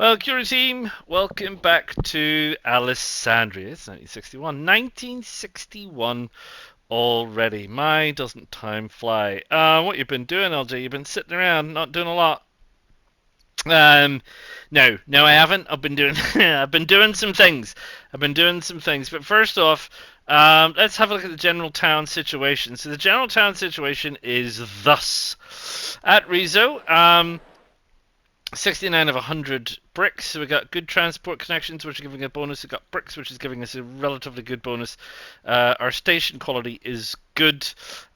Well, Cura team, welcome back to Alessandria. It's 1961. 1961 already. My, doesn't time fly. What you been doing, LJ? You've been sitting around, not doing a lot. Um, no, I haven't. I've been doing, I've been doing some things. But first off, let's have a look at the general town situation. So the general town situation is thus: at Rizzo, 69 of 100 bricks, so we got good transport connections, which are giving a bonus. We got bricks, which is giving us a relatively good bonus. Our station quality is good.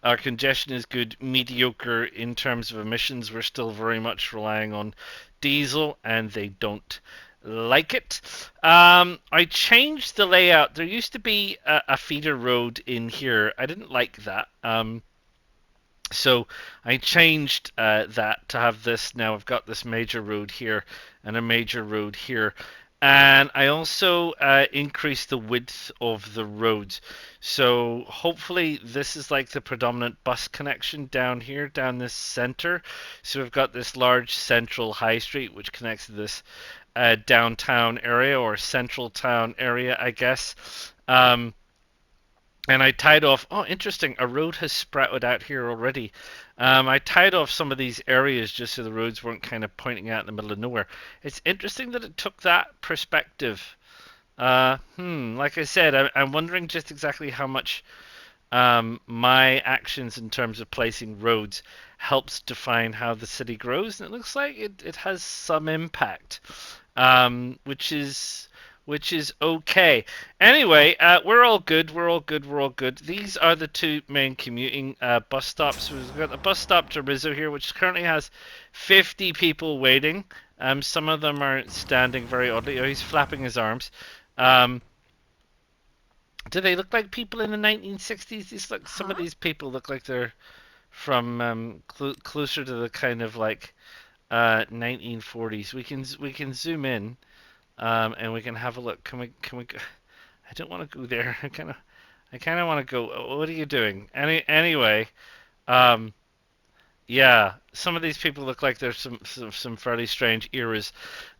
Our congestion is good. Mediocre in terms of emissions. We're still very much relying on diesel, and they don't like it. I changed the layout. There used to be a feeder road in here. I didn't like that. So I changed that to have this. Now I've got this major road here and a major road here. And I also increased the width of the roads. So hopefully this is like the predominant bus connection down here, down this center. So we've got this large central high street which connects to this downtown area or central town area, I guess. And I tied off. Oh, interesting. A road has sprouted out here already. I tied off some of these areas just so the roads weren't kind of pointing out in the middle of nowhere. It's interesting that it took that perspective. Like I said, I'm wondering just exactly how much my actions in terms of placing roads helps define how the city grows. And it looks like it has some impact, which is okay. Anyway, we're all good. We're all good. We're all good. These are the two main commuting bus stops. We've got the bus stop to Rizzo here, which currently has 50 people waiting. Some of them are standing very oddly. Oh, he's flapping his arms. Um, do they look like people in the 1960s? Some of these people look like they're from closer to the kind of like 1940s. We can zoom in. And we can have a look. Can we go? I don't want to go there. I kind of want to go. What are you doing? Anyway, um, yeah. Some of these people look like there's some fairly strange eras.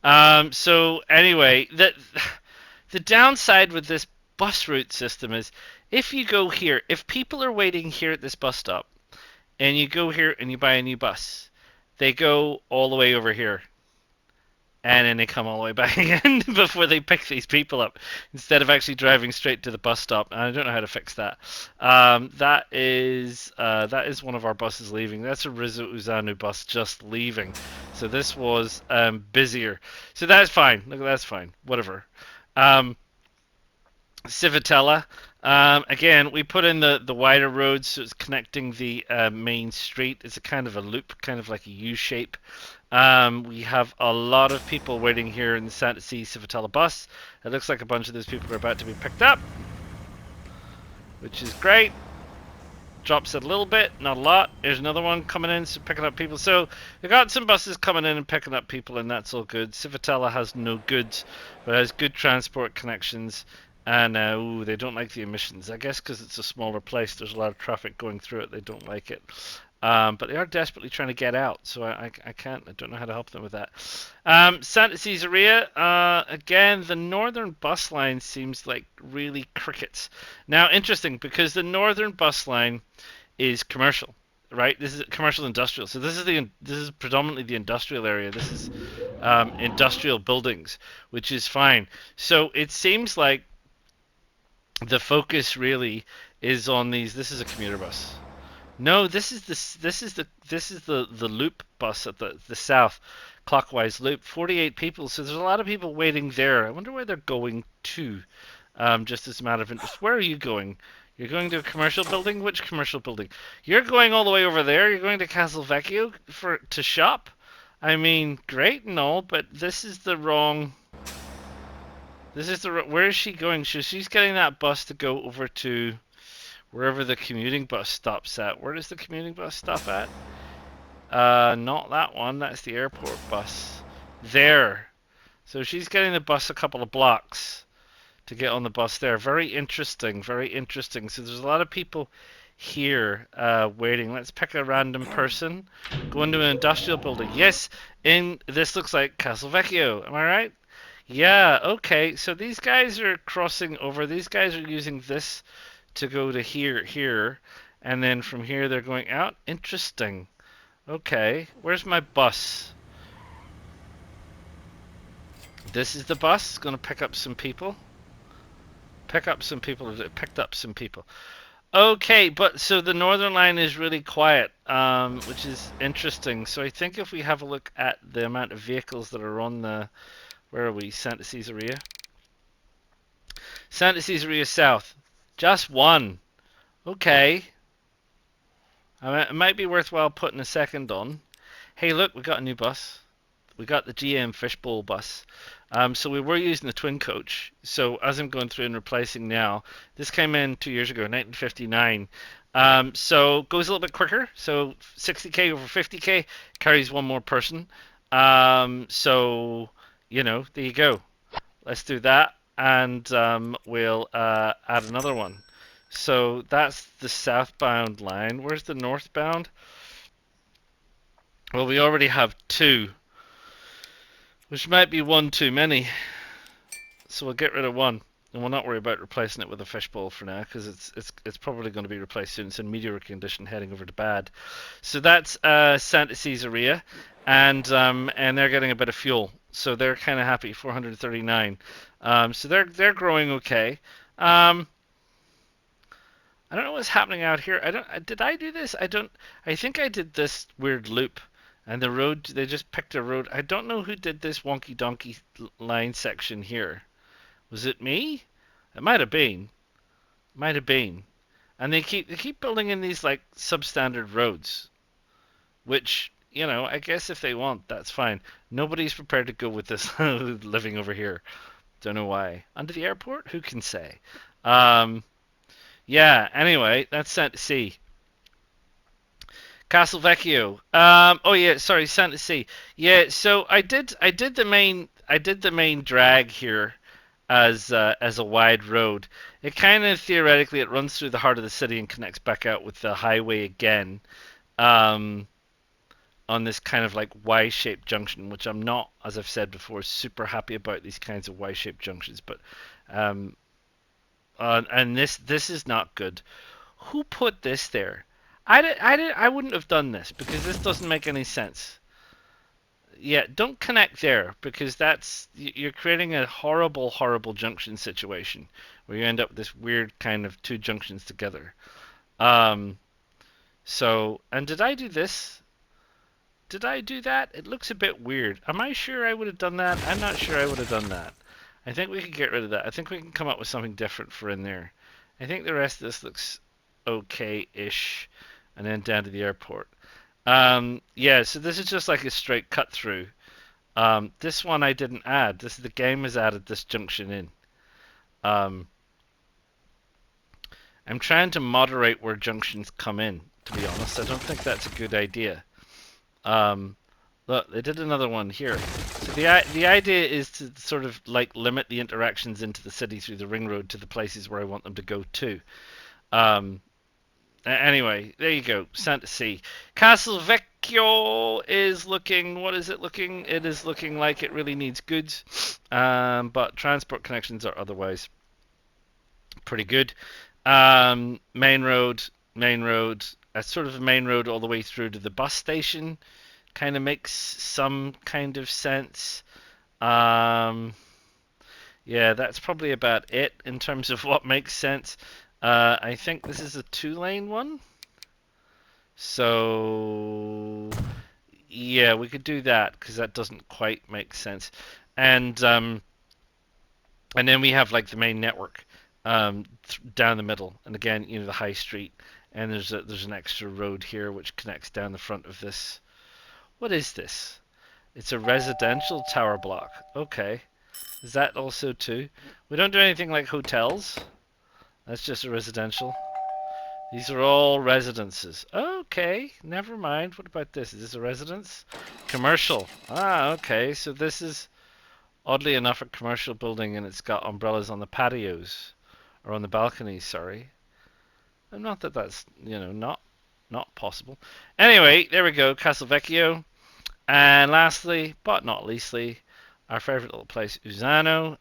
So anyway, the downside with this bus route system is if you go here, if people are waiting here at this bus stop, and you go here and you buy a new bus, they go all the way over here and then they come all the way back again before they pick these people up instead of actually driving straight to the bus stop. And I don't know how to fix that. That is one of our buses leaving. That's a Rizzo Uzanu bus just leaving. So this was busier. So that's fine. Look, that's fine. Whatever. Um, Civitella. Again, we put in the wider roads, so it's connecting the main street. It's a kind of a loop, kind of like a U shape. We have a lot of people waiting here in the Santa C Civitella bus. It looks like a bunch of those people are about to be picked up, which is great. Drops it a little bit, not a lot. There's another one coming in, so picking up people. So we got some buses coming in and picking up people, and that's all good. Civitella has no goods, but has good transport connections. And they don't like the emissions. I guess because it's a smaller place, there's a lot of traffic going through it. They don't like it. But they are desperately trying to get out, so I can't. I don't know how to help them with that. Santa Caesarea, again, the northern bus line seems like really crickets. Now, interesting, because the northern bus line is commercial, right? This is commercial industrial. So this is predominantly the industrial area. This is industrial buildings, which is fine. So it seems like the focus really is on these. This is a commuter bus. No, this is the loop bus at the south clockwise loop. 48 people, so there's a lot of people waiting there. I wonder where they're going to. Just as a matter of interest, where are you going? You're going to a commercial building? Which commercial building? You're going all the way over there. You're going to Castle Vecchio to shop. I mean, great and all, but this is the wrong. Where is she going? She's getting that bus to go over to wherever the commuting bus stops at. Where does the commuting bus stop at? Not that one. That's the airport bus. There. So she's getting the bus a couple of blocks to get on the bus there. Very interesting. Very interesting. So there's a lot of people here waiting. Let's pick a random person. Go into an industrial building. Yes, this looks like Castle Vecchio. Am I right? Yeah, okay. So these guys are crossing over. These guys are using this to go to here, and then from here they're going out. Interesting. Okay, where's my bus? This is the bus. It's going to pick up some people. Pick up some people. It picked up some people. Okay, but so the northern line is really quiet, which is interesting. So I think if we have a look at the amount of vehicles that are on the, where are we? Santa Caesarea. Santa Caesarea South. Just one. Okay. I mean, it might be worthwhile putting a second on. Hey, look, we got a new bus. We got the GM Fishbowl bus. So we were using the twin coach. So as I'm going through and replacing now, this came in 2 years ago, 1959. So goes a little bit quicker. So 60k over 50k carries one more person. So you know, there you go. Let's do that, and we'll add another one. So that's the southbound line. Where's the northbound? Well, we already have two, which might be one too many. So we'll get rid of one, and we'll not worry about replacing it with a fishbowl for now, because it's probably going to be replaced soon. It's in mediocre condition, heading over to bad. So that's Santa Caesarea, and they're getting a bit of fuel, so they're kind of happy. 439. So they're growing okay. I don't know what's happening out here. Did I do this? I think I did this weird loop. And the road, they just picked a road. I don't know who did this wonky donkey line section here. Was it me? It might have been. Might have been. And they keep building in these like substandard roads, which, you know, I guess if they want, that's fine. Nobody's prepared to go with this living over here. Don't know why. Under the airport? Who can say? Yeah, anyway, that's Santa C. Castle Vecchio. Oh yeah, sorry, Santa C. Yeah, so I did the main drag here as a wide road. It kind of theoretically it runs through the heart of the city and connects back out with the highway again. On this kind of like Y-shaped junction, which I'm not, as I've said before, super happy about these kinds of Y-shaped junctions, but and this is not good. Who put this there? I wouldn't have done this because this doesn't make any sense. Yeah, don't connect there because you're creating a horrible junction situation where you end up with this weird kind of two junctions together. So, and did I do this? Did I do that? It looks a bit weird. Am I sure I would have done that? I'm not sure I would have done that. I think we could get rid of that. I think we can come up with something different for in there. I think the rest of this looks okay-ish. And then down to the airport. Yeah, so this is just like a straight cut through. This one I didn't add. The game has added this junction in. I'm trying to moderate where junctions come in, to be honest. I don't think that's a good idea. Look, they did another one here. So the idea is to sort of like limit the interactions into the city through the ring road to the places where I want them to go to. Anyway, there you go. Santa C. Castle Vecchio is looking. What is it looking? It is looking like it really needs goods, but transport connections are otherwise pretty good. Main road. That's sort of a main road all the way through to the bus station. Kind of makes some kind of sense. Yeah, that's probably about it in terms of what makes sense. I think this is a 2-lane one. So yeah, we could do that because that doesn't quite make sense. And then we have like the main network down the middle, and again, you know, the high street, and there's an extra road here which connects down the front of this. What is this? It's a residential tower block. Okay. Is that also too? We don't do anything like hotels. That's just a residential. These are all residences. Okay, never mind. What about this? Is this a residence? Commercial. Ah, okay. So this is oddly enough a commercial building, and it's got umbrellas on the patios or on the balconies. Sorry. Not that that's, not possible. Anyway, there we go, Castelvecchio. And lastly, but not leastly, our favorite little place, Usano.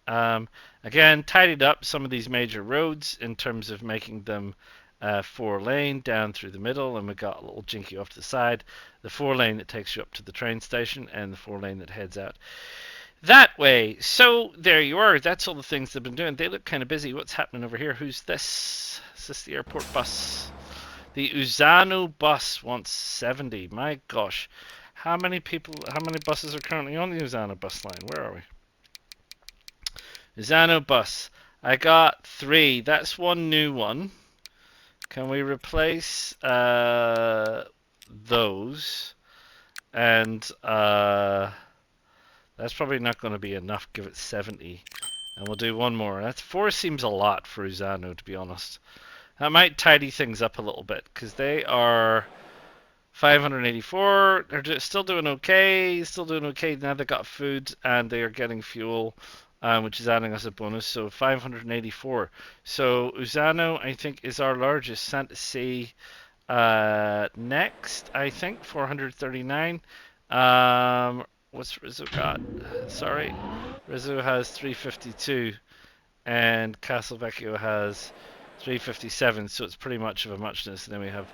Again, tidied up some of these major roads in terms of making them 4-lane down through the middle, and we got a little jinky off to the side. The 4-lane that takes you up to the train station, and the 4-lane that heads out that way. So there you are. That's all the things they've been doing. They look kind of busy. What's happening over here? Who's this? Is this the airport bus? The Usano bus wants 70. My gosh. How many buses are currently on the Usano bus line? Where are we? Usano bus. I got 3. That's one new one. Can we replace those? And that's probably not going to be enough. Give it 70. And we'll do one more. That's 4 seems a lot for Usano, to be honest. That might tidy things up a little bit, because they are 584. They're still doing okay. Still doing okay. Now they got food and they are getting fuel, which is adding us a bonus. So 584. So Usano, I think, is our largest. Santa C next, I think, 439. What's Rizzo got? Sorry. Rizzo has 352. And Castelvecchio has 357, so it's pretty much of a muchness. And then we have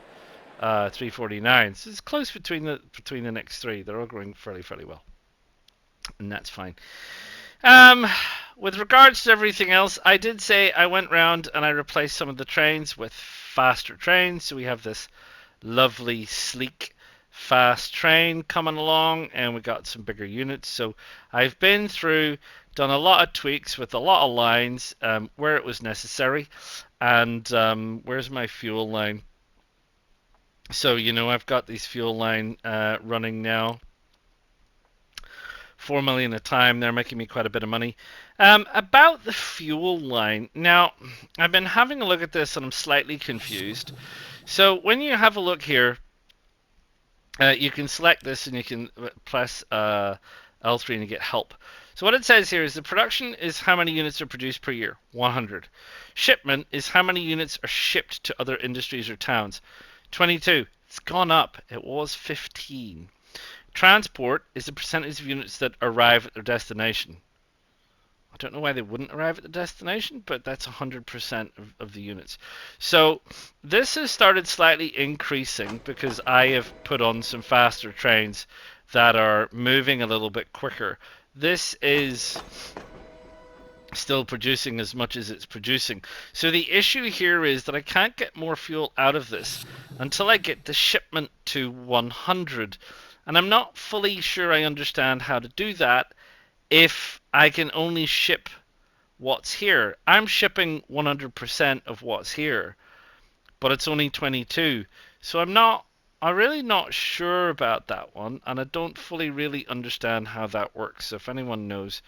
349. So it's close between the next 3. They're all growing fairly well, and that's fine. With regards to everything else, I did say I went round and I replaced some of the trains with faster trains. So we have this lovely, sleek, fast train coming along, and we got some bigger units. So I've been through, done a lot of tweaks with a lot of lines where it was necessary. And where's my fuel line? So, I've got these fuel line running now. 4 million a time. They're making me quite a bit of money. About the fuel line. Now, I've been having a look at this and I'm slightly confused. So, when you have a look here, you can select this and you can press L3 and you get help. So what it says here is the production is how many units are produced per year, 100. Shipment is how many units are shipped to other industries or towns, 22. It's gone up. It was 15. Transport is the percentage of units that arrive at their destination. I don't know why they wouldn't arrive at the destination, but that's 100% of the units. So this has started slightly increasing because I have put on some faster trains that are moving a little bit quicker. This is still producing as much as it's producing. So the issue here is that I can't get more fuel out of this until I get the shipment to 100. And I'm not fully sure I understand how to do that if I can only ship what's here. I'm shipping 100% of what's here, but it's only 22. So I'm really not sure about that one, and I don't fully really understand how that works. So if anyone knows,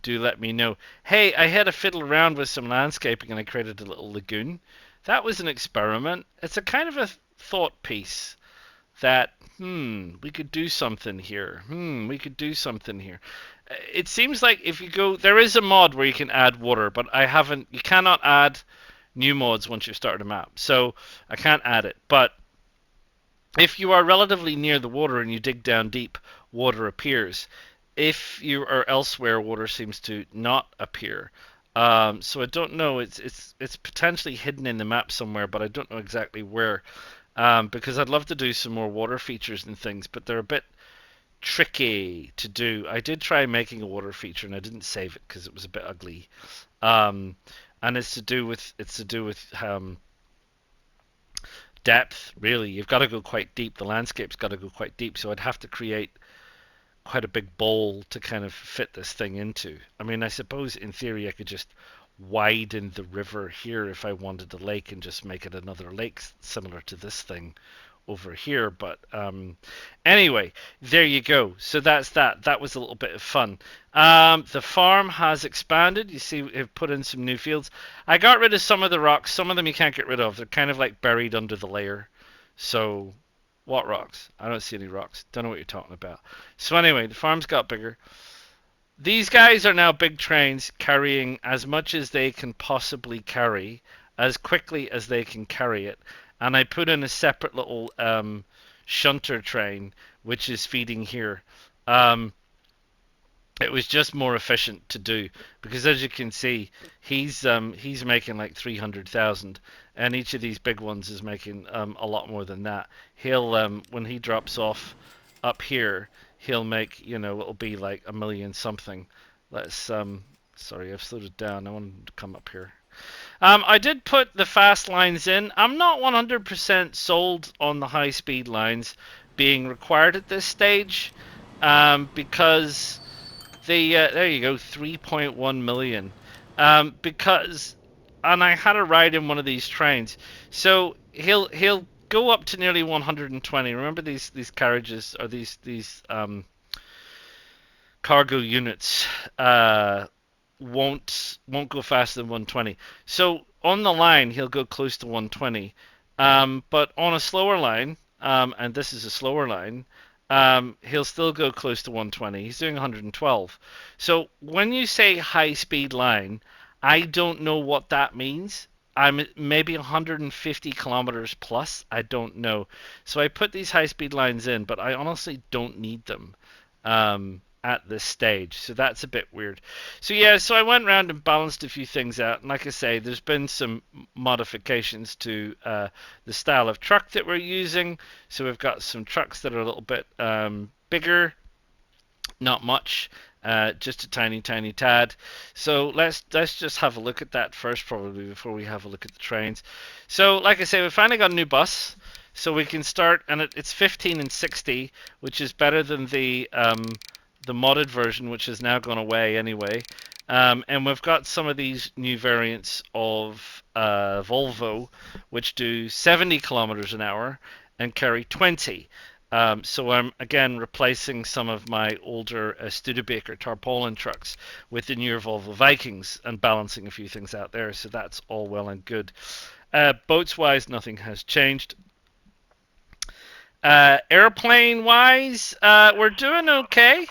do let me know. Hey, I had to fiddle around with some landscaping and I created a little lagoon. That was an experiment. It's a kind of a thought piece that, we could do something here. We could do something here. It seems like if you go, there is a mod where you can add water, but you cannot add new mods once you've started a map. So I can't add it. But if you are relatively near the water and you dig down deep, water appears. If you are elsewhere, water seems to not appear. So I don't know. It's potentially hidden in the map somewhere, but I don't know exactly where. Because I'd love to do some more water features and things, but they're a bit tricky to do. I did try making a water feature and I didn't save it because it was a bit ugly. And it's to do with depth, really. You've got to go quite deep. The landscape's got to go quite deep, so I'd have to create quite a big bowl to kind of fit this thing into. I mean, I suppose in theory I could just widen the river here if I wanted a lake and just make it another lake similar to this thing over here. But anyway, there you go. So that's that. That was a little bit of fun. The farm has expanded. You see, we've put in some new fields. I got rid of some of the rocks. Some of them you can't get rid of. They're kind of like buried under the layer. So what rocks? I don't see any rocks. Don't know what you're talking about. So anyway, the farm's got bigger. These guys are now big trains carrying as much as they can possibly carry, as quickly as they can carry it. And I put in a separate little shunter train, which is feeding here. Um, it was just more efficient to do because, as you can see, he's making like 300,000, and each of these big ones is making a lot more than that. He'll when he drops off up here, he'll make, it'll be like a million something. Let's sorry, I've slowed it down. I wanted to come up here. I did put the fast lines in. I'm not 100% sold on the high speed lines being required at this stage, because there you go, 3.1 million. Because, and I had a ride in one of these trains, so he'll go up to nearly 120. Remember these carriages, or these cargo units won't go faster than 120. So on the line he'll go close to 120, but on a slower line, and this is a slower line, he'll still go close to 120. He's doing 112. So when you say high speed line, I don't know what that means. I'm maybe 150 kilometers plus. I don't know. So I put these high speed lines in, but I honestly don't need them at this stage. So that's a bit weird. So yeah, so I went around and balanced a few things out. And like I say, there's been some modifications to the style of truck that we're using. So we've got some trucks that are a little bit bigger, not much, just a tiny, tiny tad. So let's just have a look at that first, probably before we have a look at the trains. So like I say, we finally got a new bus, so we can start, and it's 15 and 60, which is better than the modded version, which has now gone away anyway. And we've got some of these new variants of Volvo, which do 70 kilometers an hour and carry 20. So I'm again replacing some of my older Studebaker tarpaulin trucks with the newer Volvo Vikings and balancing a few things out there. So that's all well and good. Boats wise, nothing has changed. Airplane wise, we're doing okay.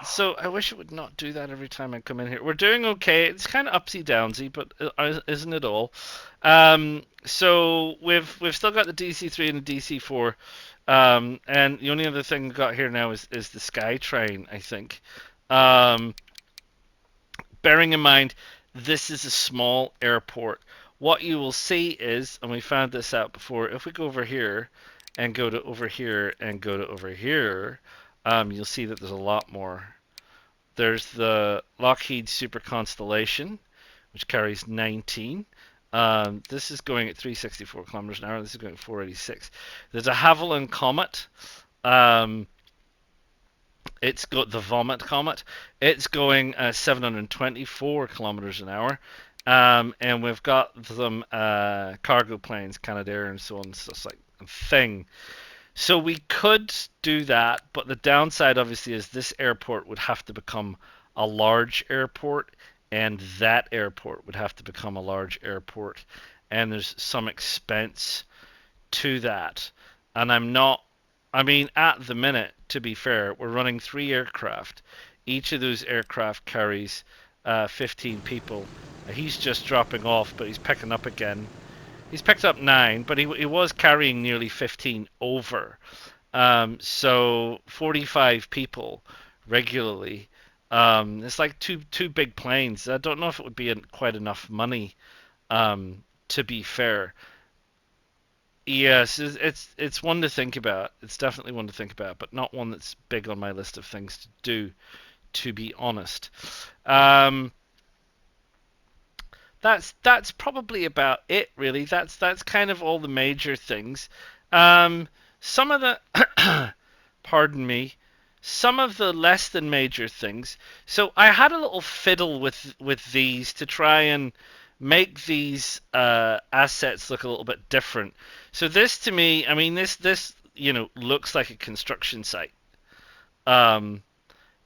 So I wish it would not do that every time I come in here. We're doing okay. It's kind of upsy downsy, but isn't it all? So we've still got the DC3 and the DC4, and the only other thing we've got here now is the SkyTrain, I think. Um, Bearing in mind, this is a small airport. What you will see is, and we found this out before, if we go over here and go to over here and go to over here, you'll see that there's a lot more. There's the Lockheed Super Constellation, which carries 19. This is going at 364 kilometers an hour. This is going at 486. There's a Havilland Comet. It's got the Vomit Comet. It's going 724 kilometers an hour. And we've got some cargo planes, Canadair, and so on. So it's like a thing. So we could do that, but the downside obviously is this airport would have to become a large airport, and that airport would have to become a large airport, and there's some expense to that. And I mean, at the minute, to be fair, we're running 3 aircraft. Each of those aircraft carries 15 people. He's just dropping off, but he's picking up again. He's picked up 9, but he was carrying nearly 15 over. So 45 people regularly. It's like two big planes. I don't know if it would be quite enough money, to be fair. Yes, it's one to think about. It's definitely one to think about, but not one that's big on my list of things to do, to be honest. Um, that's probably about it, really. That's kind of all the major things. Some of the pardon me, some of the less than major things. So I had a little fiddle with these to try and make these assets look a little bit different. So this to me, I mean, this looks like a construction site. Um,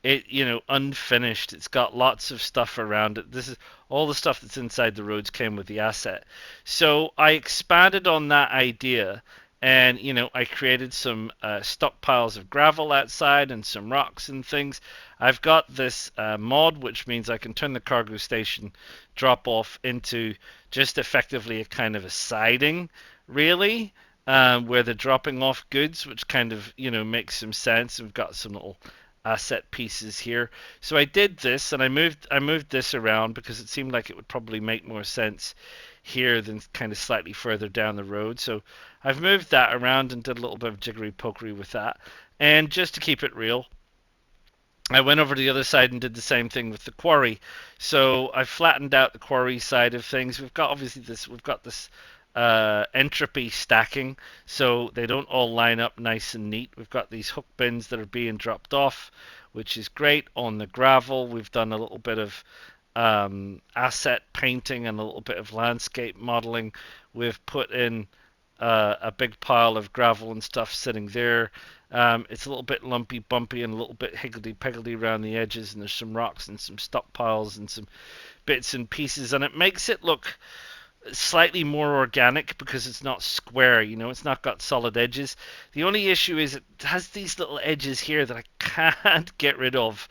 it unfinished. It's got lots of stuff around it. This is all the stuff that's inside the roads came with the asset. So I expanded on that idea and I created some stockpiles of gravel outside and some rocks and things. I've got this mod, which means I can turn the cargo station drop off into just effectively a kind of a siding, really, where they're dropping off goods, which kind of makes some sense. We've got some little asset pieces here. So I did this, and I moved this around because it seemed like it would probably make more sense here than kind of slightly further down the road. So I've moved that around and did a little bit of jiggery pokery with that. And just to keep it real, I went over to the other side and did the same thing with the quarry. So I flattened out the quarry side of things. We've got this entropy stacking, so they don't all line up nice and neat. We've got these hook bins that are being dropped off, which is great. On the gravel, we've done a little bit of asset painting and a little bit of landscape modeling. We've put in a big pile of gravel and stuff sitting there. It's a little bit lumpy, bumpy, and a little bit higgledy-piggledy around the edges, and there's some rocks and some stockpiles and some bits and pieces, and it makes it look slightly more organic because it's not square, it's not got solid edges. The only issue is it has these little edges here that I can't get rid of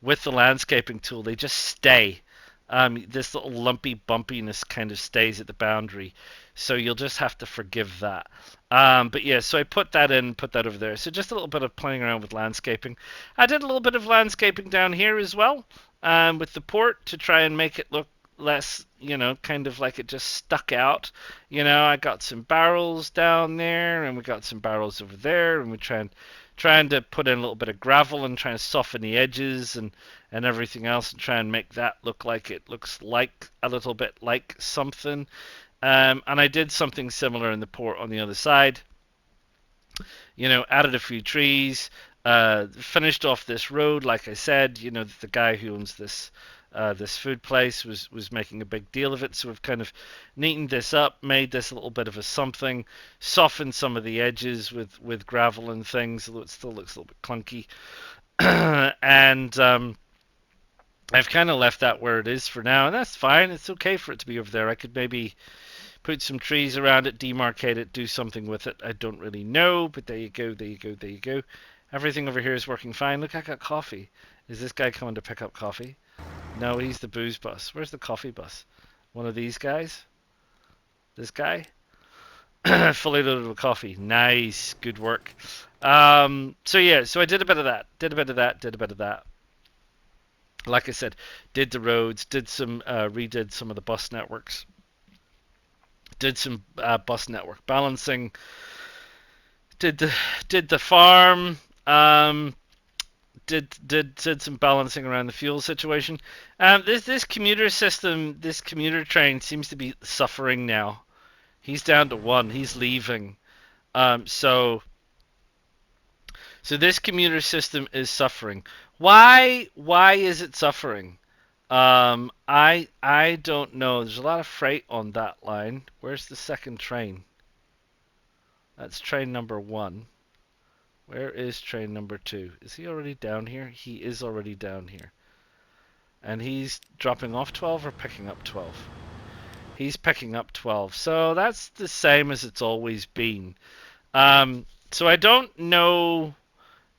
with the landscaping tool. They just stay. This little lumpy bumpiness kind of stays at the boundary, so you'll just have to forgive that. But yeah, so I put that in, put that over there. So just a little bit of playing around with landscaping. I did a little bit of landscaping down here as well, with the port to try and make it look less, kind of like it just stuck out. I got some barrels down there, and we got some barrels over there, and we're trying to put in a little bit of gravel and trying to soften the edges and everything else, and try and make that look like it looks like a little bit like something. And I did something similar in the port on the other side. Added a few trees, finished off this road. Like I said, the guy who owns this food place was making a big deal of it, so we've kind of neatened this up, made this a little bit of a something, softened some of the edges with gravel and things, although it still looks a little bit clunky. And I've kind of left that where it is for now, and that's fine. It's okay for it to be over there. I could maybe put some trees around it, demarcate it, do something with it. I don't really know, but there you go, there you go, there you go. Everything over here is working fine. Look, I got coffee. Is this guy coming to pick up coffee? No, he's the booze bus. Where's the coffee bus? One of these guys? This guy? Fully loaded with coffee. Nice. Good work. So yeah, so I did a bit of that. Did a bit of that. Did a bit of that. Like I said, did the roads, redid some of the bus networks. Did some bus network balancing. Did the farm. Did some balancing around the fuel situation. This commuter system, this commuter train seems to be suffering now. He's down to one. He's leaving. So this commuter system is suffering. Why is it suffering? I don't know. There's a lot of freight on that line. Where's the second train? That's train number 1. Where is train number 2? Is he already down here? He is already down here. And he's dropping off 12 or picking up 12? He's picking up 12. So that's the same as it's always been. So I don't know,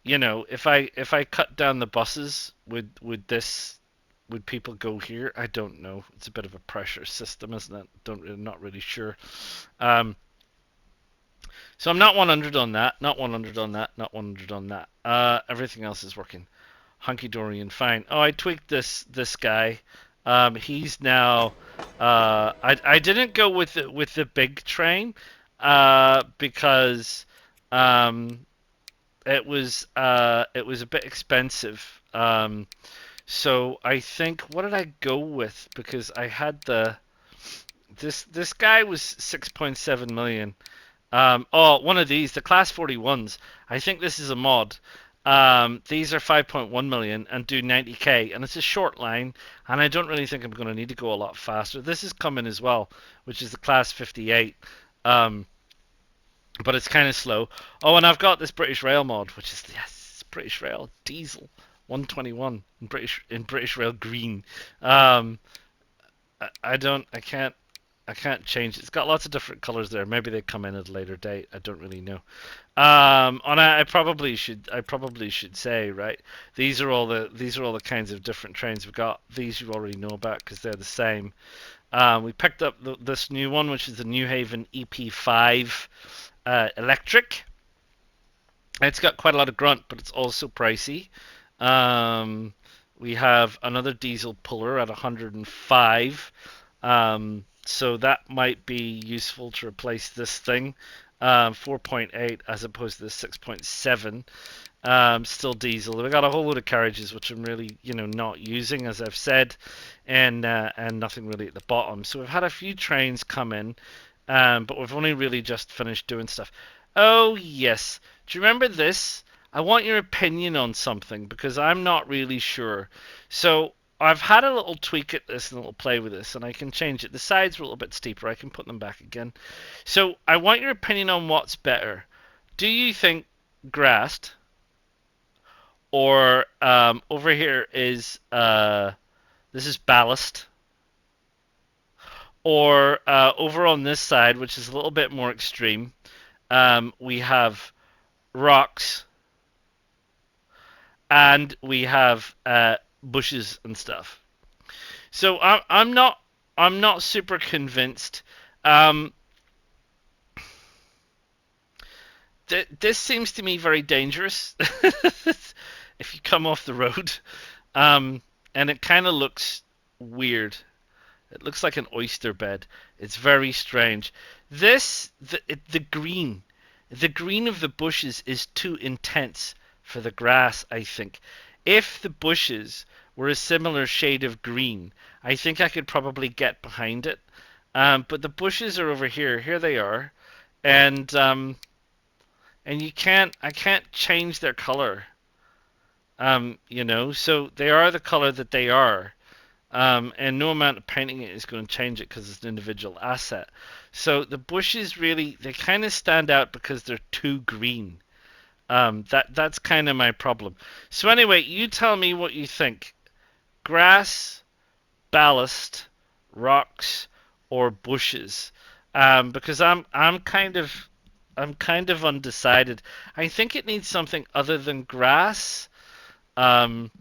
if I cut down the buses, would people go here? I don't know. It's a bit of a pressure system, isn't it? Not really sure. So I'm not 100 on that, not 100 on that, not 100 on that. Everything else is working hunky-dory and fine. Oh, I tweaked this guy. He's now. I didn't go with the big train because it was a bit expensive. So I think, what did I go with? Because I had this guy was 6.7 million. One of these, the Class 41s. I think this is a mod. These are 5.1 million and do 90k, and it's a short line, and I don't really think I'm going to need to go a lot faster. This is coming as well, which is the Class 58, but it's kind of slow. Oh, and I've got this British Rail mod, which is, yes, British Rail diesel 121 in British Rail green. I I can't change it. It's got lots of different colors there. Maybe they come in at a later date. I don't really know. And I probably should say, right. These are all the kinds of different trains we've got. These you already know about because they're the same. We picked up this new one, which is the New Haven EP5 electric. It's got quite a lot of grunt, but it's also pricey. Um, we have another diesel puller at 105. So that might be useful to replace this thing. 4.8 as opposed to the 6.7. Still diesel. We got a whole load of carriages which I'm really, not using, as I've said, and nothing really at the bottom. So we've had a few trains come in, but we've only really just finished doing stuff. Oh yes, do you remember this? I want your opinion on something because I'm not really sure. So I've had a little tweak at this and a little play with this, and I can change it. The sides were a little bit steeper. I can put them back again. So I want your opinion on what's better. Do you think grassed, or over here is this is ballast, or over on this side, which is a little bit more extreme, we have rocks, and we have bushes and stuff. So I'm not super convinced. Um, this seems to me very dangerous if you come off the road, and it kind of looks weird. It looks like an oyster bed. It's very strange. The green, the green of the bushes is too intense for the grass, I think. If the bushes were a similar shade of green, I think I could probably get behind it. But the bushes are over here. Here they are, and I can't change their color. So they are the color that they are. And no amount of painting it is going to change it because it's an individual asset. So the bushes really, they kind of stand out because they're too green. That's kind of my problem. So anyway, you tell me what you think. Grass, ballast, rocks, or bushes? Because I'm kind of undecided. I think it needs something other than grass. Um,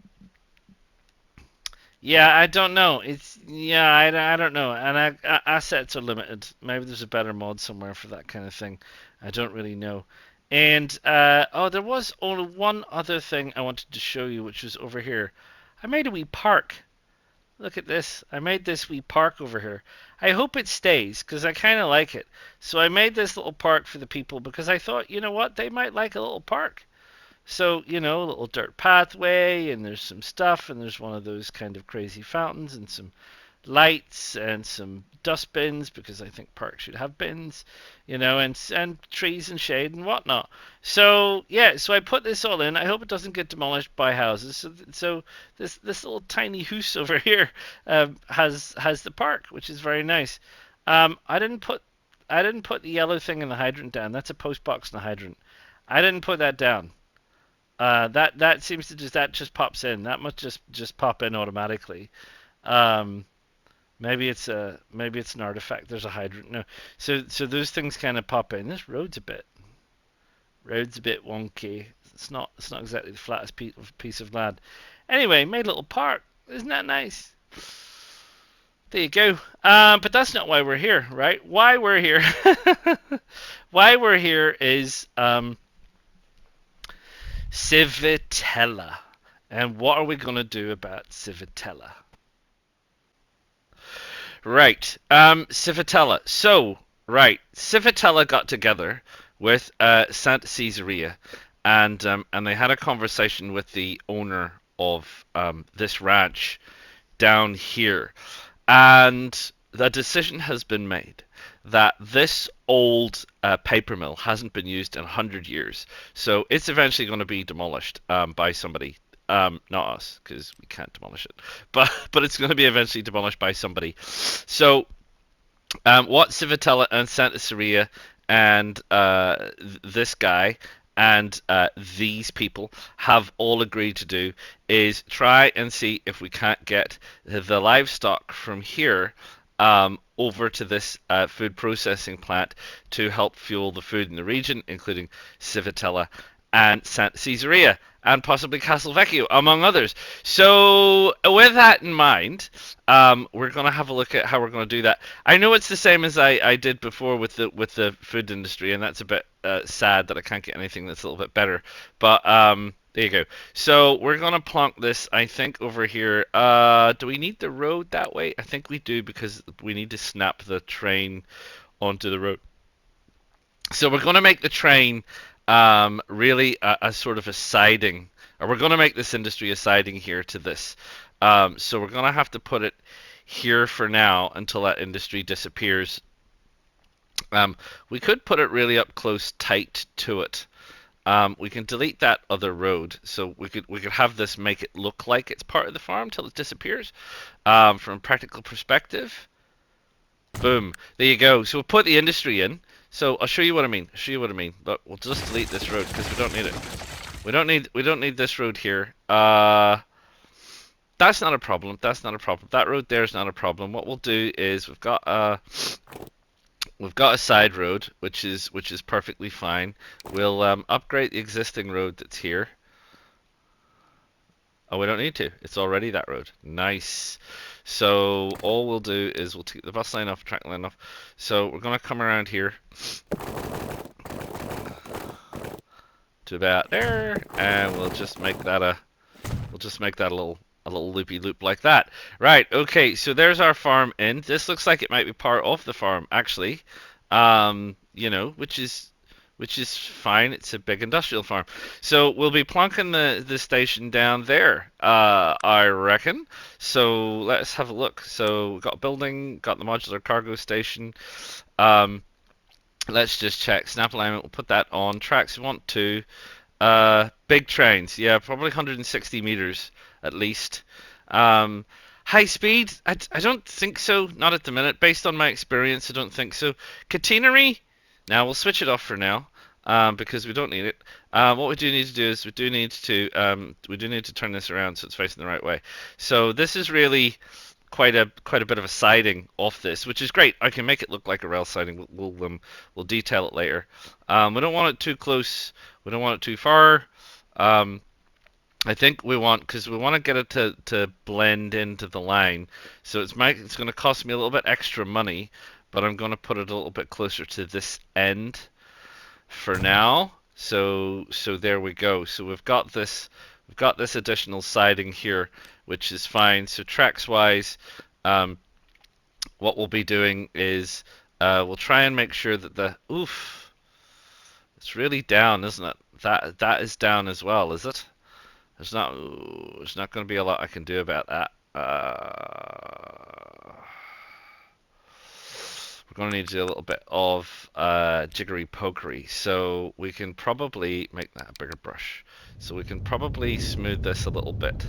Yeah, I don't know. I don't know. And assets are limited. Maybe there's a better mod somewhere for that kind of thing. I don't really know. And there was only one other thing I wanted to show you, which was over here. I made a wee park. Look at this. I made this wee park over here. I hope it stays because I kind of like it. So I made this little park for the people because I thought, you know what, they might like a little park. So, a little dirt pathway, and there's some stuff, and there's one of those kind of crazy fountains, and some lights, and some dust bins, because I think parks should have bins, and trees and shade and whatnot. So, yeah, so I put this all in. I hope it doesn't get demolished by houses. So this little tiny house over here has the park, which is very nice. I didn't put the yellow thing in the hydrant down. That's a post box in the hydrant. I didn't put that down. That seems to just pops in. That must just pop in automatically. Um, maybe it's an artifact. There's a hydrant. No, so those things kind of pop in. This road's a bit wonky. It's not exactly the flattest piece of land. Anyway, made a little park. Isn't that nice? There you go. But that's not why we're here, right? Why we're here? Why we're here is Civitella. And what are we going to do about Civitella? Right, Civitella. So, right, Civitella got together with Santa Caesarea, and they had a conversation with the owner of this ranch down here, and the decision has been made that this old paper mill hasn't been used in 100 years. So it's eventually going to be demolished by somebody. Not us, because we can't demolish it. But it's going to be eventually demolished by somebody. So what Civitella and Santa Caesarea and this guy and these people have all agreed to do is try and see if we can't get the livestock from here over to this food processing plant to help fuel the food in the region, including Civitella and Caesarea and possibly Castelvecchio, among others. So, with that in mind, we're going to have a look at how we're going to do that. I know it's the same as I did before with the food industry, and that's a bit sad that I can't get anything that's a little bit better. But there you go. So we're going to plonk this, I think, over here. Do we need the road that way? I think we do because we need to snap the train onto the road. So we're going to make the train really a sort of a siding, or we're going to make this industry a siding here to this. So we're going to have to put it here for now until that industry disappears. We could put it really up close, tight to it. We can delete that other road, so we could have this make it look like it's part of the farm till it disappears. From a practical perspective, boom, there you go. So we'll put the industry in. So I'll show you what I mean. But we'll just delete this road because we don't need it. We don't need this road here. That's not a problem. That road there is not a problem. What we'll do is we've got a side road which is perfectly fine. We'll upgrade the existing road that's here. Oh, we don't need to. It's already that road. Nice. So all we'll do is we'll take the bus line off, track line off. So we're gonna come around here to about there, and we'll just make that a little loopy loop like that. Right. Okay. So there's our farm in. This looks like it might be part of the farm actually. You know, which is fine. It's a big industrial farm. So we'll be plonking the station down there, I reckon. So let's have a look. So we've got a building, got the modular cargo station. Let's just check. Snap alignment, we'll put that on. Tracks, we want to. Big trains, yeah, probably 160 meters at least. High speed, I don't think so. Not at the minute. Based on my experience, I don't think so. Catenary, now we'll switch it off for now. Because we don't need it. What we do need to do is we do need to turn this around so it's facing the right way. So this is really quite a bit of a siding off this, which is great. I can make it look like a rail siding. We'll detail it later. We don't want it too close. We don't want it too far. I think we want, because we want to get it to blend into the line. So it's going to cost me a little bit extra money, but I'm going to put it a little bit closer to this end for now. So there we go. So we've got this additional siding here, which is fine. So tracks wise, what we'll be doing is we'll try and make sure that it's really down, isn't it? That is down as well, is it? There's not going to be a lot I can do about that. We're going to need to do a little bit of jiggery pokery. So we can probably make that a bigger brush. So we can probably smooth this a little bit.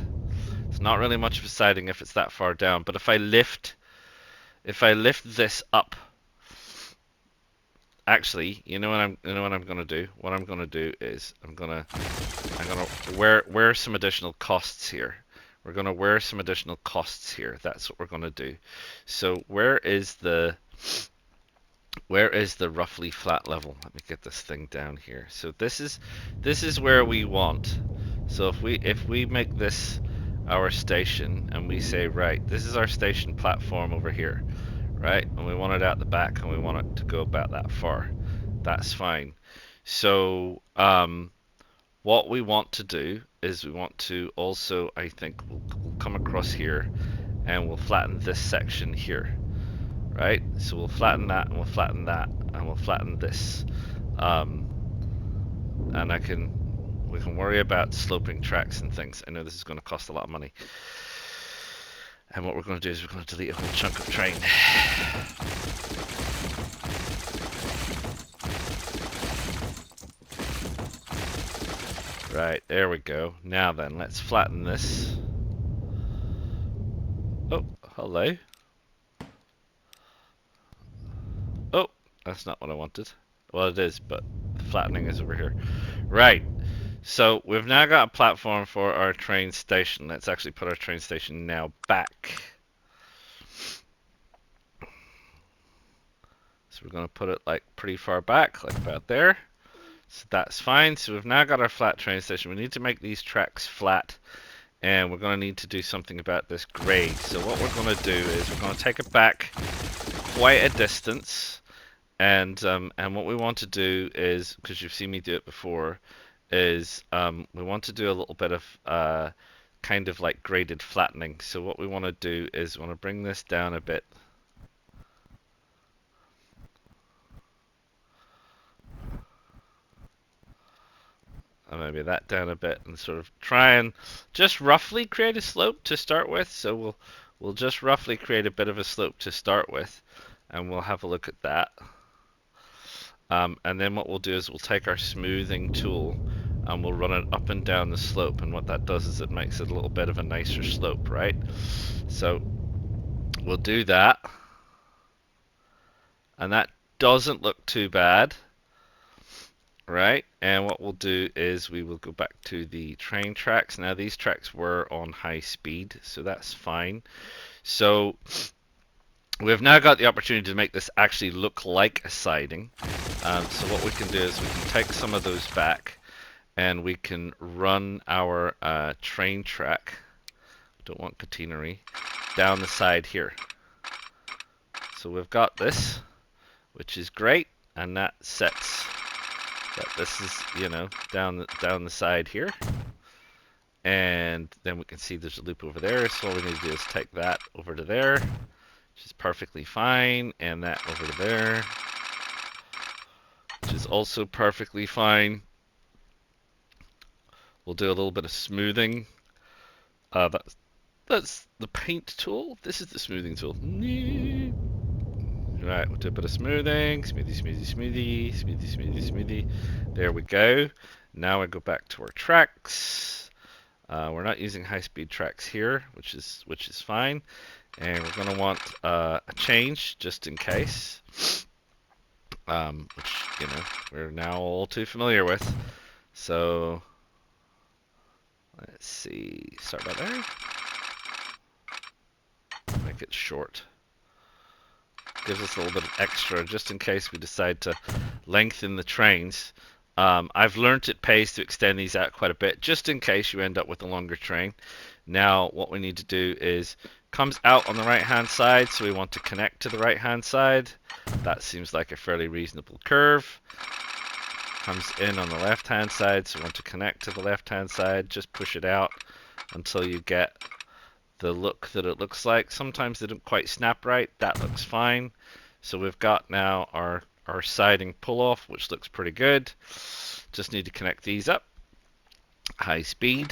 It's not really much of a siding if it's that far down, but if I lift this up, actually, you know what I'm going to do? What I'm going to do is I'm going to wear some additional costs here. We're going to wear some additional costs here. That's what we're going to do. So where is the roughly flat level? Let me get this thing down here. So this is where we want. So if we make this our station and we say, right, this is our station platform over here, right? And we want it out the back and we want it to go about that far. That's fine. So what we want to do is we want to also, I think we'll come across here and we'll flatten this section here. Right, so we'll flatten that, and we'll flatten that, and we'll flatten this, and we can worry about sloping tracks and things. I know this is going to cost a lot of money, and what we're going to do is we're going to delete a whole chunk of train. Right, there we go. Now then, let's flatten this. Oh, hello. Oh, that's not what I wanted. Well, it is, but the flattening is over here. Right. So we've now got a platform for our train station. Let's actually put our train station now back. So we're going to put it like pretty far back, like about there. So that's fine. So we've now got our flat train station. We need to make these tracks flat, and we're going to need to do something about this grade. So what we're going to do is we're going to take it back quite a distance, and what we want to do is, because you've seen me do it before, is we want to do a little bit of kind of like graded flattening. So what we want to do is we want to bring this down a bit. And maybe that down a bit, and sort of try and just roughly create a slope to start with. So we'll just roughly create a bit of a slope to start with, and we'll have a look at that. And then what we'll do is we'll take our smoothing tool and we'll run it up and down the slope, and what that does is it makes it a little bit of a nicer slope, right? So we'll do that, and that doesn't look too bad. Right, and what we'll do is we will go back to the train tracks. Now these tracks were on high speed, so that's fine. So we've now got the opportunity to make this actually look like a siding. So what we can do is we can take some of those back, and we can run our train track, don't want catenary, down the side here. So we've got this, which is great, and that sets that this is, you know, down the side here, and then we can see there's a loop over there. So all we need to do is take that over to there, which is perfectly fine, and that over to there, which is also perfectly fine. We'll do a little bit of smoothing. That's the paint tool. This is the smoothing tool. Right, we'll do a bit of smoothing. Smoothie, smoothie, smoothie, smoothie, smoothie, smoothie. There we go. Now I go back to our tracks. We're not using high-speed tracks here, which is fine. And we're going to want a change just in case, which, you know, we're now all too familiar with. So let's see. Start by there. Make it short. Gives us a little bit of extra just in case we decide to lengthen the trains. I've learned it pays to extend these out quite a bit just in case you end up with a longer train. Now what we need to do is comes out on the right hand side, so we want to connect to the right hand side. That seems like a fairly reasonable curve. Comes in on the left hand side, so we want to connect to the left hand side. Just push it out until you get the look that it looks like. Sometimes they don't quite snap right. That looks fine. So we've got now our siding pull off, which looks pretty good. Just need to connect these up. High speed.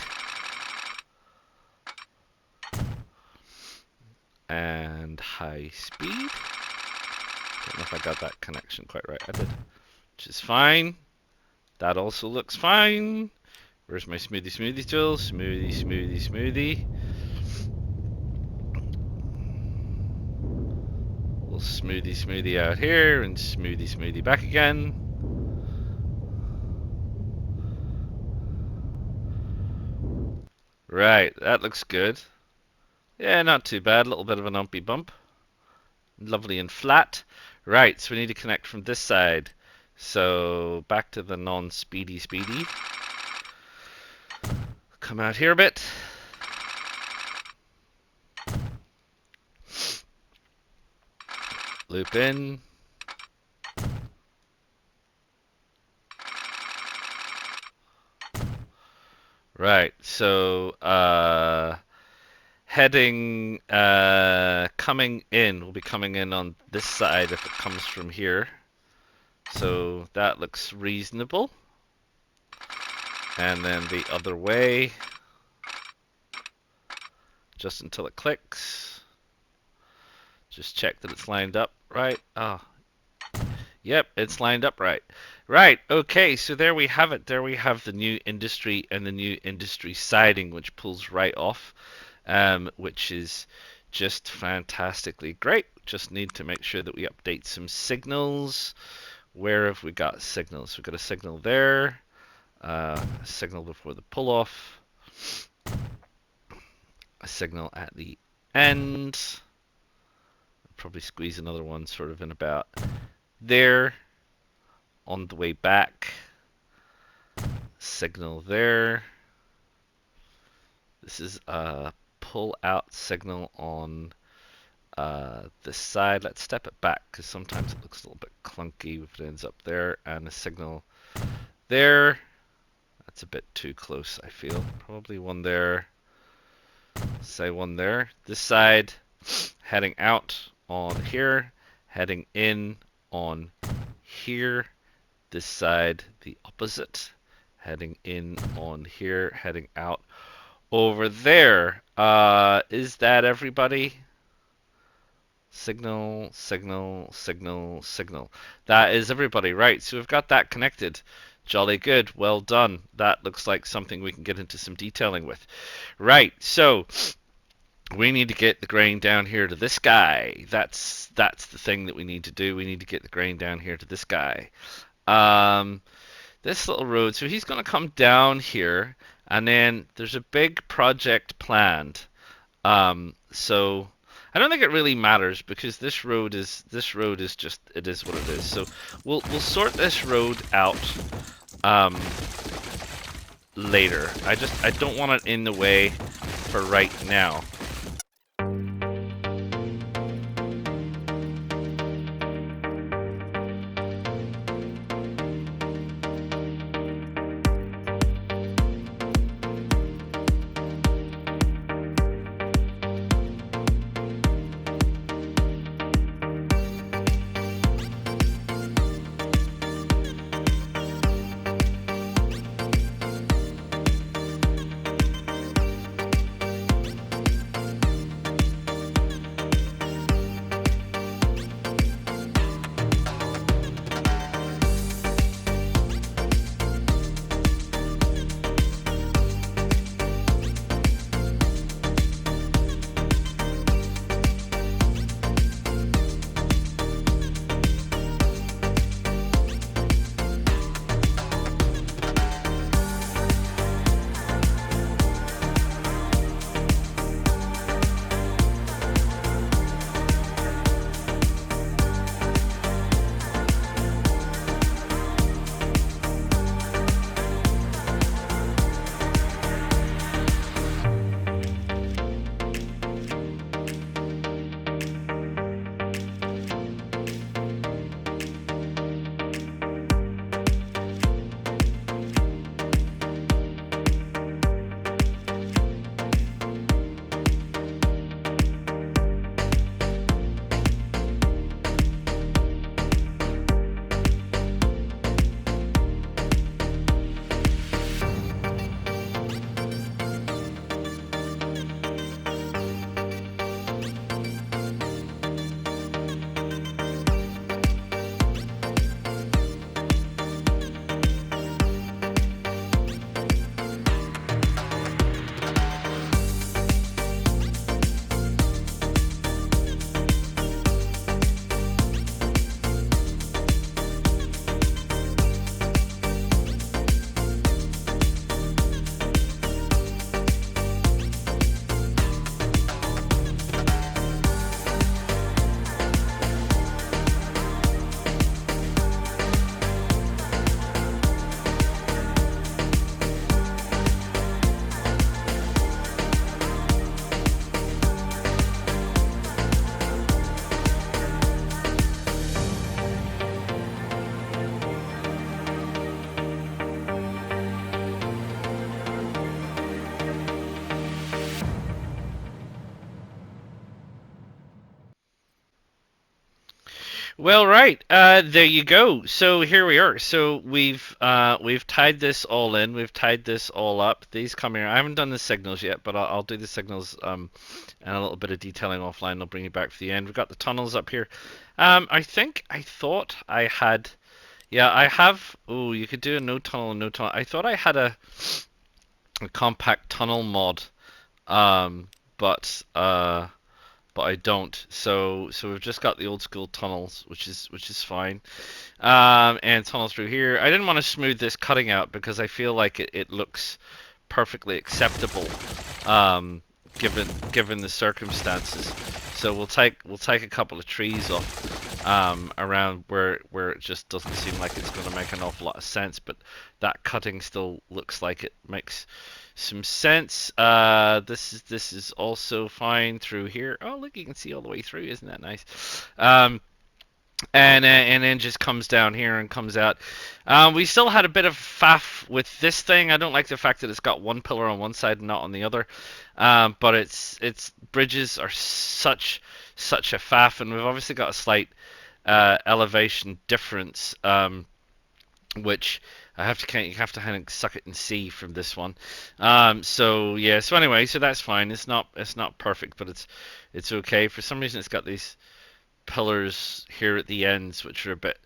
And high speed. Don't know if I got that connection quite right. I did. Which is fine. That also looks fine. Where's my smoothie tool? Smoothie. We'll smoothie out here and smoothie back again. Right, that looks good. Yeah, not too bad. A little bit of an umpy bump. Lovely and flat. Right, so we need to connect from this side. So back to the non-speedy. Come out here a bit. Loop in. Right, so heading coming in will be coming in on this side if it comes from here. So that looks reasonable. And then the other way, just until it clicks. Just check that it's lined up right. Oh, yep, it's lined up right. Right, okay, so there we have it. There we have the new industry and the new industry siding, which pulls right off, which is just fantastically great. Just need to make sure that we update some signals. Where have we got signals? We've got a signal there, a signal before the pull off, a signal at the end. Probably squeeze another one sort of in about there on the way back. Signal there. This is a pull out signal on this side. Let's step it back because sometimes it looks a little bit clunky if it ends up there. And a signal there. That's a bit too close, I feel. Probably one there. Say one there. This side heading out on here, heading in on here. This side the opposite, heading in on here, heading out over there. Is that everybody? Signal, signal, signal, signal. That is everybody, right? So we've got that connected. Jolly good. Well done. That looks like something we can get into some detailing with. Right, so we need to get the grain down here to this guy. That's the thing that we need to do. We need to get the grain down here to this guy. This little road. So he's going to come down here, and then there's a big project planned. So I don't think it really matters because this road is just, it is what it is. So we'll sort this road out later. I don't want it in the way for right now. Well, right. There you go. So here we are. So we've tied this all in. We've tied this all up. These come here. I haven't done the signals yet, but I'll do the signals and a little bit of detailing offline. I'll bring you back for the end. We've got the tunnels up here. I thought I had. Yeah, I have. Oh, you could do a no tunnel and no tunnel. I thought I had a compact tunnel mod, but I don't. So we've just got the old school tunnels, which is fine. And tunnels through here. I didn't want to smooth this cutting out because I feel like it looks perfectly acceptable, given the circumstances. So we'll take a couple of trees off around where it just doesn't seem like it's going to make an awful lot of sense, but that cutting still looks like it makes some sense. This is also fine through here. Oh, look, you can see all the way through. Isn't that nice? And then just comes down here and comes out. We still had a bit of faff with this thing. I don't like the fact that it's got one pillar on one side and not on the other. But its bridges are such a faff, and we've obviously got a slight elevation difference, which you have to kind of suck it and see from this one. So yeah. So anyway, so that's fine. It's not perfect, but it's okay. For some reason, it's got these pillars here at the ends, which are a bit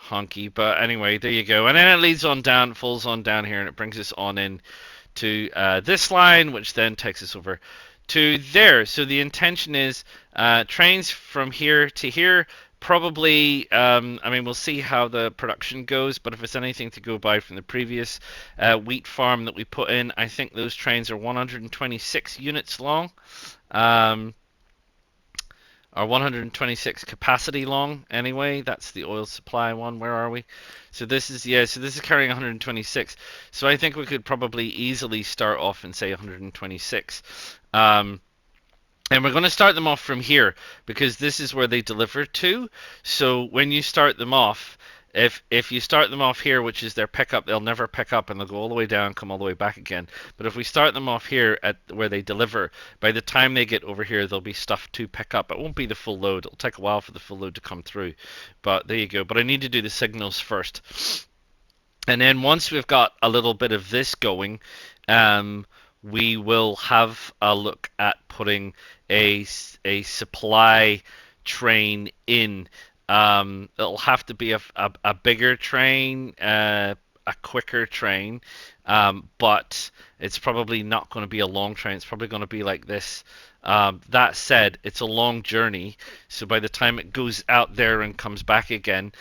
honky. But anyway, there you go. And then it leads on down, falls on down here, and it brings us on in to this line, which then takes us over to there. So the intention is trains from here to here. Probably, I mean, we'll see how the production goes, but if it's anything to go by from the previous wheat farm that we put in, I think those trains are 126 units long. Or 126 capacity long anyway. That's the oil supply one. Where are we? So this is carrying 126. So I think we could probably easily start off and say 126. And we're going to start them off from here because this is where they deliver to. So when you start them off, if you start them off here, which is their pickup, they'll never pick up and they'll go all the way down, come all the way back again. But if we start them off here at where they deliver, by the time they get over here, there'll be stuff to pick up. It won't be the full load. It'll take a while for the full load to come through. But there you go. But I need to do the signals first. And then once we've got a little bit of this going, we will have a look at putting a supply train in. It'll have to be a bigger train, a quicker train, but it's probably not going to be a long train. It's probably going to be like this. That said, it's a long journey, so by the time it goes out there and comes back again,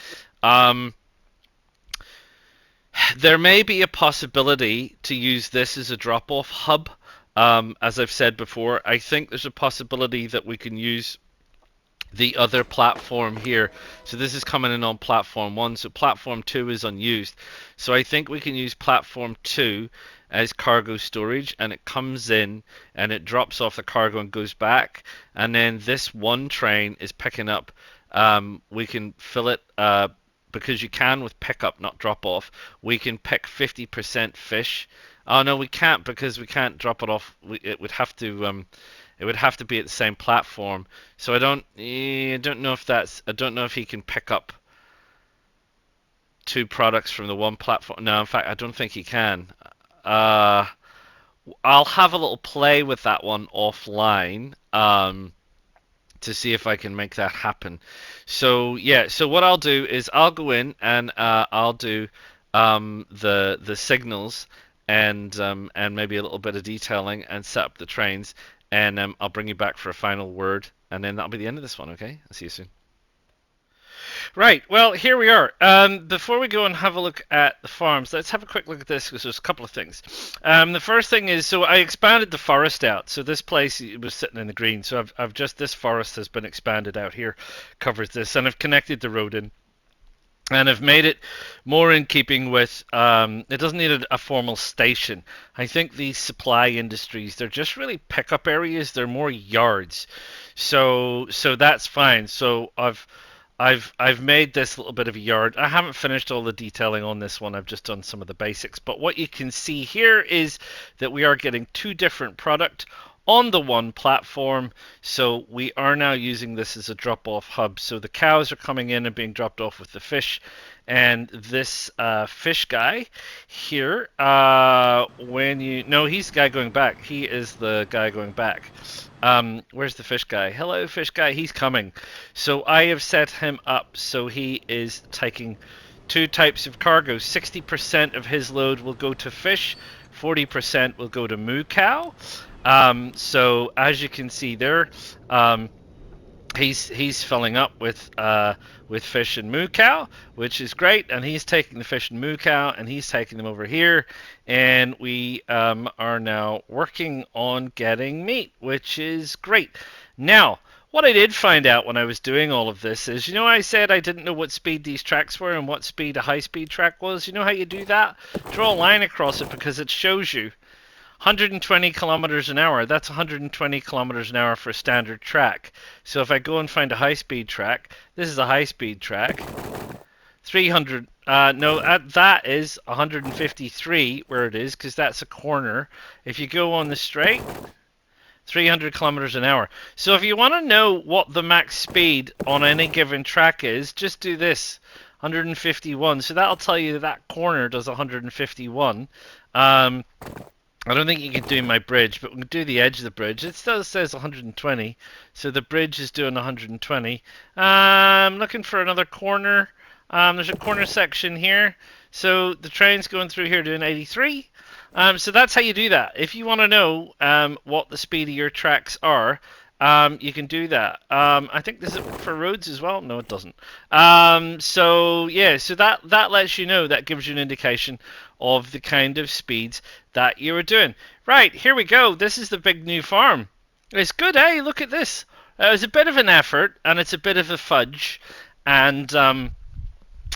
there may be a possibility to use this as a drop-off hub. As I've said before, I think there's a possibility that we can use the other platform here. So this is coming in on platform 1, so platform 2 is unused. So I think we can use platform 2 as cargo storage, and it comes in and it drops off the cargo and goes back, and then this one train is picking up. We can fill it because you can with pickup, not drop off. We can pick 50% fish. Oh no, we can't, because we can't drop it off. It would have to be at the same platform. So I don't know if he can pick up 2 products from the one platform. No, in fact, I don't think he can. I'll have a little play with that one offline to see if I can make that happen. So yeah, so what I'll do is I'll go in and I'll do the signals and maybe a little bit of detailing and set up the trains. And I'll bring you back for a final word, and then that'll be the end of this one, okay? I'll see you soon. Right, well, here we are. Before we go and have a look at the farms, let's have a quick look at this, because there's a couple of things. The first thing is, so I expanded the forest out. So this place was sitting in the green, so this forest has been expanded out here, covers this, and I've connected the road in. And I've made it more in keeping with, it doesn't need a formal station. I think these supply industries, they're just really pickup areas. They're more yards. So that's fine. So I've made this little bit of a yard. I haven't finished all the detailing on this one. I've just done some of the basics. But what you can see here is that we are getting 2 different product on the one platform. So we are now using this as a drop-off hub. So the cows are coming in and being dropped off with the fish, and this fish guy here, he's the guy going back. He is the guy going back. Where's the fish guy? Hello, fish guy. He's coming. So I have set him up so he is taking 2 types of cargo. 60% of his load will go to fish, 40% will go to moo cow. So as you can see there, he's filling up with fish and moo cow, which is great, and he's taking the fish and moo cow and he's taking them over here, and we are now working on getting meat, which is great. Now, What I did find out when I was doing all of this is, I said I didn't know what speed these tracks were and what speed a high-speed track was. You know how you do that? Draw a line across it because it shows you 120 kilometers an hour. That's 120 kilometers an hour for a standard track. So if I go and find a high-speed track, this is a high-speed track. 300. No, that is 153 where it is because that's a corner. If you go on the straight, 300 kilometers an hour. So if you want to know what the max speed on any given track is, just do this. 151. So that'll tell you that corner does 151. I don't think you can do my bridge, but we can do the edge of the bridge. It still says 120, so the bridge is doing 120. I'm looking for another corner. There's a corner section here, so the train's going through here doing 83. So that's how you do that. If you want to know what the speed of your tracks are, you can do that. I think this is for roads as well. No, it doesn't. So yeah, so that lets you know. That gives you an indication of the kind of speeds that you are doing. Right, here we go. This is the big new farm. It's good, eh? Look at this. It's a bit of an effort, and it's a bit of a fudge, and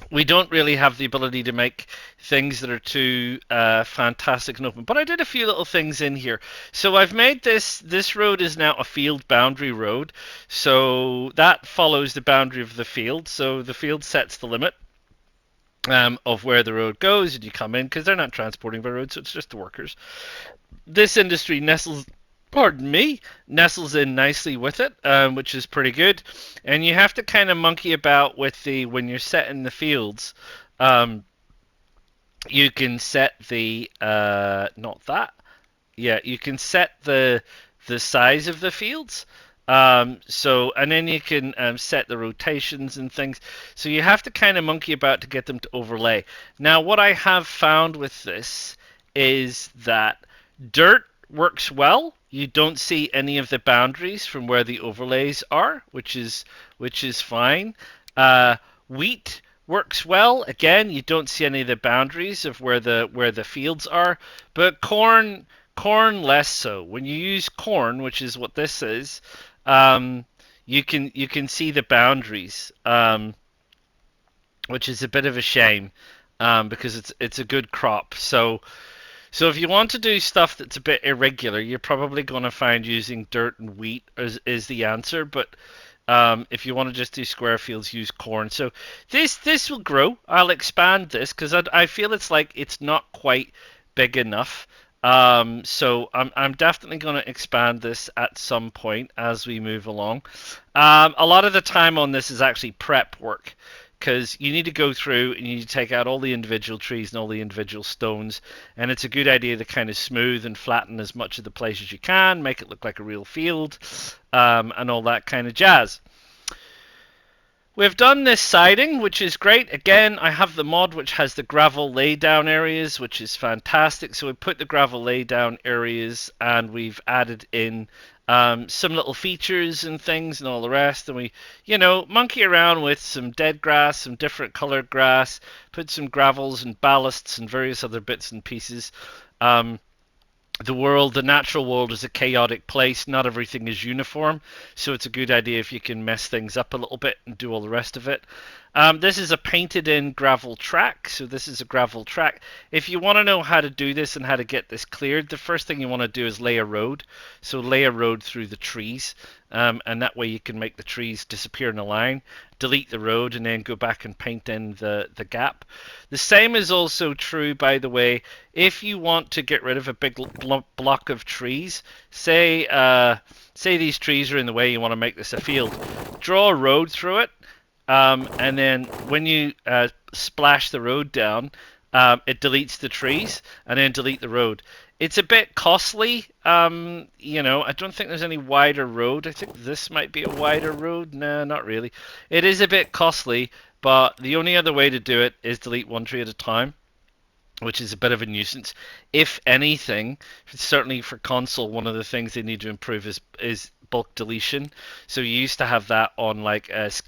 we don't really have the ability to make things that are too fantastic and open. But I did a few little things in here. So I've made this road is now a field boundary road. So that follows the boundary of the field. So the field sets the limit of where the road goes, and you come in because they're not transporting by road, so it's just the workers. This industry nestles in nicely with it, which is pretty good. And you have to kind of monkey about with when you're setting the fields. You can set the you can set the size of the fields. And then you can set the rotations and things. So you have to kind of monkey about to get them to overlay. Now, what I have found with this is that dirt works well. You don't see any of the boundaries from where the overlays are, which is fine. Wheat works well. Again, you don't see any of the boundaries of where the fields are. But corn less so. When you use corn, which is what this is, you can see the boundaries, which is a bit of a shame because it's a good crop. So if you want to do stuff that's a bit irregular, you're probably going to find using dirt and wheat is the answer. But if you want to just do square fields, use corn. So this will grow. I'll expand this because I feel it's not quite big enough. So I'm definitely going to expand this at some point as we move along. A lot of the time on this is actually prep work, because you need to go through and you need to take out all the individual trees and all the individual stones, and it's a good idea to kind of smooth and flatten as much of the place as you can, make it look like a real field, and all that kind of jazz. We've done this siding, which is great. Again, I have the mod which has the gravel laydown areas, which is fantastic. So we put the gravel laydown areas and we've added in some little features and things and all the rest. And we, monkey around with some dead grass, some different colored grass, put some gravels and ballasts and various other bits and pieces. The natural world is a chaotic place. Not everything is uniform, so it's a good idea if you can mess things up a little bit and do all the rest of it. This is a painted-in gravel track, so this is a gravel track. If you want to know how to do this and how to get this cleared, the first thing you want to do is lay a road. So lay a road through the trees, and that way you can make the trees disappear in a line, delete the road, and then go back and paint in the gap. The same is also true, by the way, if you want to get rid of a big block of trees. Say these trees are in the way, you want to make this a field. Draw a road through it. And then when you splash the road down, it deletes the trees and then delete the road. It's a bit costly. I don't think there's any wider road. I think this might be a wider road. No, not really. It is a bit costly, but the only other way to do it is delete one tree at a time, which is a bit of a nuisance. If anything, certainly for console, one of the things they need to improve is bulk deletion. So you used to have that on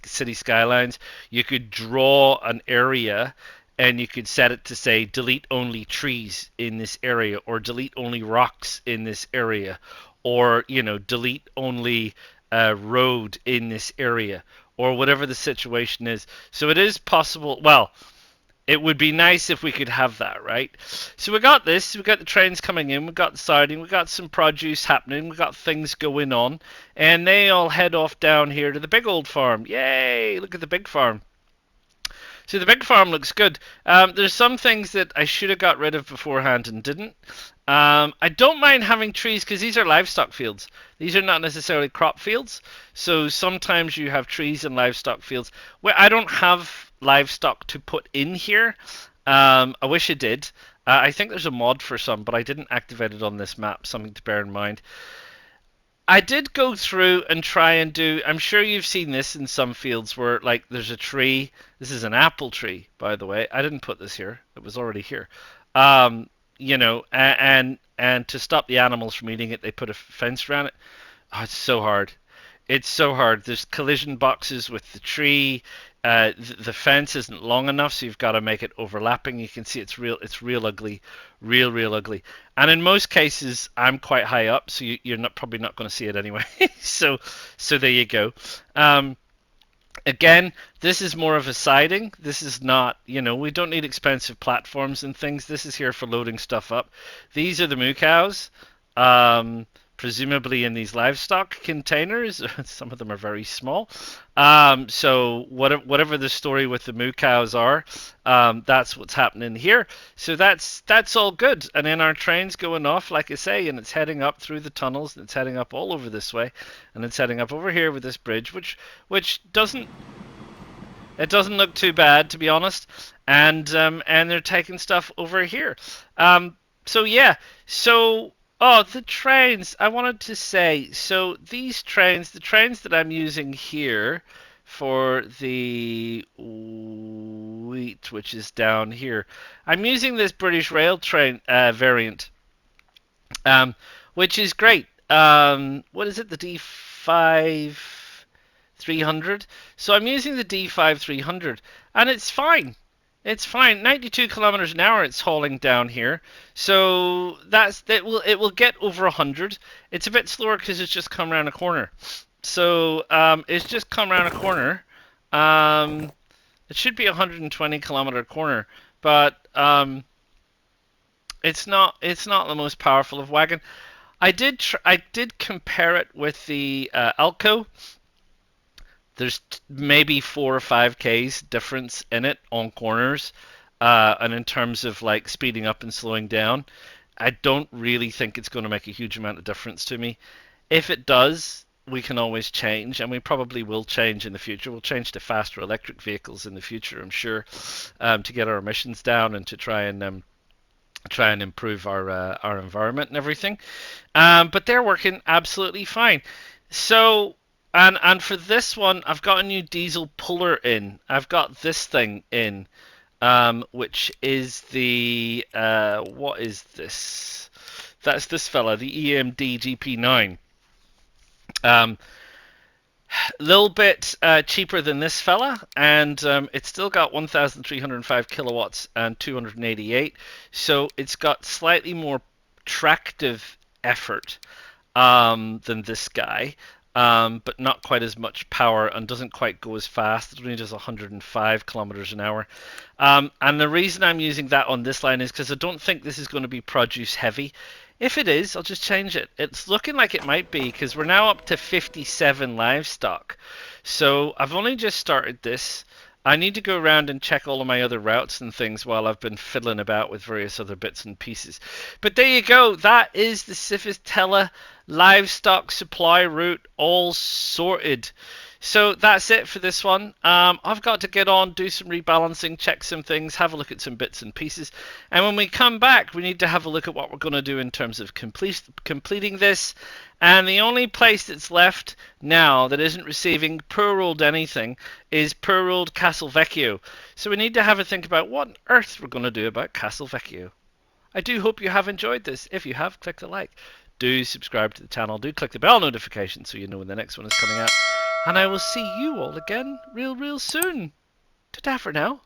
City Skylines. You could draw an area and you could set it to say delete only trees in this area, or delete only rocks in this area, or delete only road in this area, or whatever the situation is. So it is possible. Well, it would be nice if we could have that, right? So we got this. We got the trains coming in. We got the siding. We got some produce happening. We got things going on, and they all head off down here to the big old farm. Yay! Look at the big farm. So the big farm looks good. There's some things that I should have got rid of beforehand and didn't. I don't mind having trees because these are livestock fields. These are not necessarily crop fields. So sometimes you have trees and livestock fields. Well, I don't have livestock to put in here. I wish I did. I think there's a mod for some, but I didn't activate it on this map. Something to bear in mind. I did go through and try and do. I'm sure you've seen this in some fields where, like, there's a tree. This is an apple tree, by the way. I didn't put this here. It was already here. You know, and to stop the animals from eating it, they put a fence around it. Oh, it's so hard. It's so hard. There's collision boxes with the tree. The fence isn't long enough, so you've got to make it overlapping. You can see it's real ugly, real ugly. And in most cases, I'm quite high up, so you're not probably not going to see it anyway. so there you go. Again, this is more of a siding. This is not, you know, we don't need expensive platforms and things. This is here for loading stuff up. These are the moo cows. Presumably in these livestock containers. Some of them are very small. So whatever the story with the moo cows are, that's what's happening here. So that's all good. And then our train's going off, like I say, and it's heading up through the tunnels, and it's heading up all over this way, and it's heading up over here with this bridge, which doesn't look too bad, to be honest. And they're taking stuff over here. So yeah, so. Oh, the trains. I wanted to say, so these trains, the trains that I'm using here for the wheat, which is down here, I'm using this British Rail train variant, which is great. What is it? The D5 300. So I'm using the D5 300, and it's fine. It's fine. 92 kilometers an hour it's hauling down here. So it will get over 100. It's a bit slower because it's just come around a corner. So it's just come around a corner. It should be a 120 kilometer corner, but it's not the most powerful of wagon. I did compare it with the Alco. There's maybe 4 or 5 k's difference in it on corners, and in terms of like speeding up and slowing down, I don't really think it's going to make a huge amount of difference to me. If it does, we can always change, and we probably will change in the future. We'll change to faster electric vehicles in the future, I'm sure, to get our emissions down and to try and improve our environment and everything. But they're working absolutely fine. So. And for this one, I've got a new diesel puller in. I've got this thing in, which is the what is this? That's this fella, the EMD GP9. Little bit cheaper than this fella, and it's still got 1,305 kilowatts and 288. So it's got slightly more tractive effort than this guy. But not quite as much power and doesn't quite go as fast. It only does 105 kilometers an hour. And the reason I'm using that on this line is because I don't think this is going to be produce heavy. If it is, I'll just change it. It's looking like it might be because we're now up to 57 livestock. So I've only just started this. I need to go around and check all of my other routes and things while I've been fiddling about with various other bits and pieces. But there you go. That is the Civitella livestock supply route all sorted. So that's it for this one. I've got to get on, do some rebalancing, check some things, have a look at some bits and pieces. And when we come back, we need to have a look at what we're going to do in terms of completing this. And the only place that's left now that isn't receiving per-rolled anything is per-rolled Castelvecchio. So we need to have a think about what on earth we're going to do about Castelvecchio. I do hope you have enjoyed this. If you have, click the like. Do subscribe to the channel. Do click the bell notification so you know when the next one is coming out. And I will see you all again real soon. Ta-ta for now.